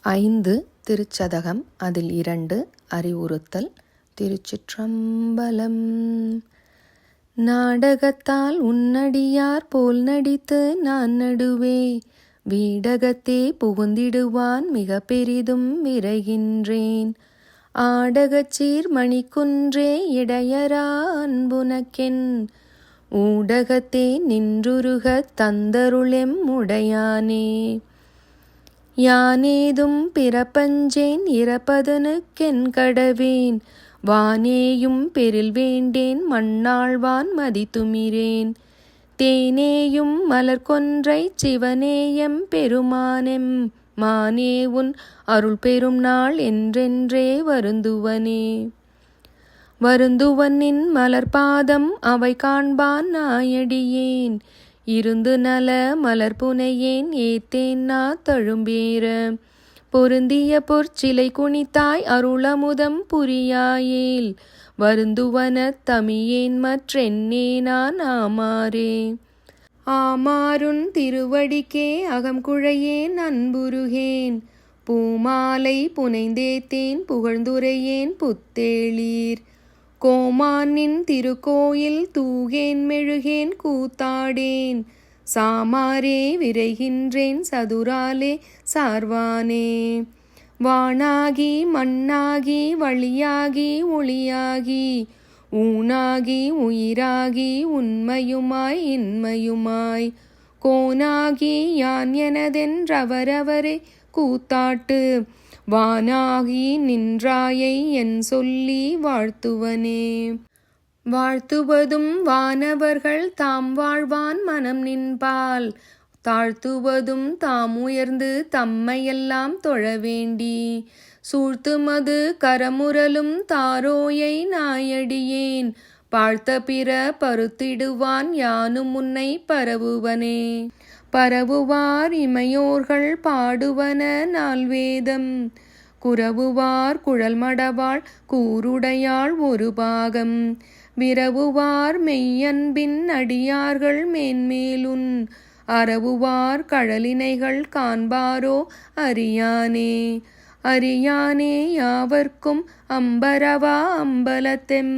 5 திருச்சதகம் அதில் 2 அறிவுறுத்தல். திருச்சிற்றம்பலம். நாடகத்தால் உன்னடியார் போல் நடித்து நான் நடுவே வீடகத்தே புகுந்திடுவான் மிக பெரிதும் விரைகின்றேன். ஆடகச்சீர் மணிக்குன்றே இடையரா அன்புனக்கென் ஊடகத்தே நின்றுருகத் தந்தருளெம் உடையானே. யானேதும் பிறப்பஞ்சேன் இறப்பதனுக்கென் கடவேன் வானேயும் பெரில் வேண்டேன் மண்ணாழ்வான் மதித்துமிரேன். தேனேயும் மலர்கொன்றைச் சிவனேயம் பெருமானெம் மானே உன் அருள் பெரும் நாள் என்றென்றே வருந்துவனே. வருந்துவனின் மலர்பாதம் அவை காண்பான் நாயடியேன் இருந்து நல மலர்புனையேன் ஏத்தேன் நா தழும்பேற. பொருந்திய பொற்சிலை குனித்தாய் அருளமுதம் புரியாயேல் வருந்துவனத் தமியேன் மற்றென்னே நான் ஆமாறே. ஆமாறுன் திருவடிக்கே அகம்குழையேன் அன்புருகேன் பூமாலை புனைந்தேத்தேன் புகழ்ந்துரையேன் புத்தேளீர். கோமானின் திருக்கோயில் தூகேன் மெழுகேன் கூத்தாடேன் சாமாரே விரைகின்றேன் சதுராலே சார்வானே. வானாகி மண்ணாகி வழியாகி ஒளியாகி ஊனாகி உயிராகி உண்மையுமாய் இன்மையுமாய் கோனாகி யான் எனதென்றவரவரே கூத்தாட்டு வானாகி நின்றாயை என் சொல்லி வாழ்த்துவனே. வாழ்த்துவதும் வானவர்கள் தாம் வாழ்வான் மனம் நின்பால் தாழ்த்துவதும் தாம் உயர்ந்து தம்மையெல்லாம் தொழவேண்டி சூழ்த்துமது கரமுரலும் தாரோயை நாயடியேன் பார்த்த பிற பருத்திடுவான் யானும் முன்னை பரவுவனே. பரவுவார் இமையோர்கள் பாடுவன நால்வேதம் குரவுவார் குழல் மடவாள் கூருடையாள் ஒரு பாகம் விரவுவார் மெய்யன்பின் அடியார்கள் மேன்மேலுன் அறவுவார் கழலினைகள் காண்பாரோ அறியானே. அறியானே யாவர்க்கும் அம்பரவா அம்பலத்தெம்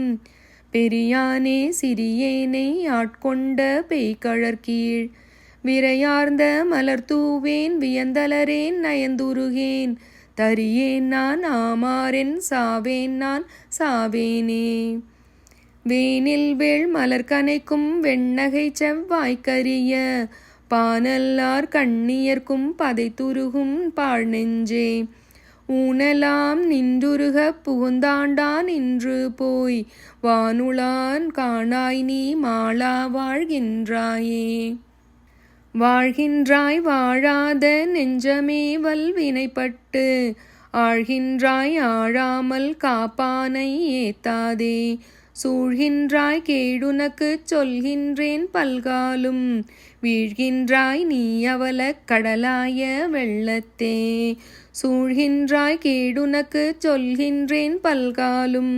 பெரியானே சிறியேனை ஆட்கொண்ட பேய்கழற்கீழ் விரையார்ந்த மலர்தூவேன் வியந்தலரேன் நயந்துருகேன் தரியேன் நான் ஆமாறென் சாவேன் நான் சாவேனே. வேனில் வேள் மலர்கனைக்கும் வெண்ணகை செவ்வாய்க்கரிய பானல்லார் கண்ணியர்க்கும் பதைத்துருகும் பாழ் நெஞ்சே. ஊனலாம் நின்றுருகப் புகுந்தாண்டான் இன்று போய் வானுளான் காணாய் நீ மாளா வாழ்கின்றாயே. வாழ்கின்றாய் வாழாத நெஞ்சமே வல்வினைப்பட்டு ஆழ்கின்றாய் ஆழாமல் காப்பானை ஏத்தாதே. சூழ்கின்றாய் கேடுனக்குச் சொல்கின்றேன் பல்காலும் வீழ்கின்றாய் நீ அவலக் கடலாய வெள்ளத்தே. சூழ்கின்றாய் கேடுனக்குச் சொல்கின்றேன் பல்காலும்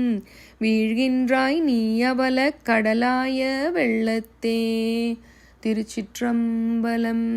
வீழ்கின்றாய் நீ அவலக் கடலாய வெள்ளத்தே. திருச்சிற்றம்பலம்.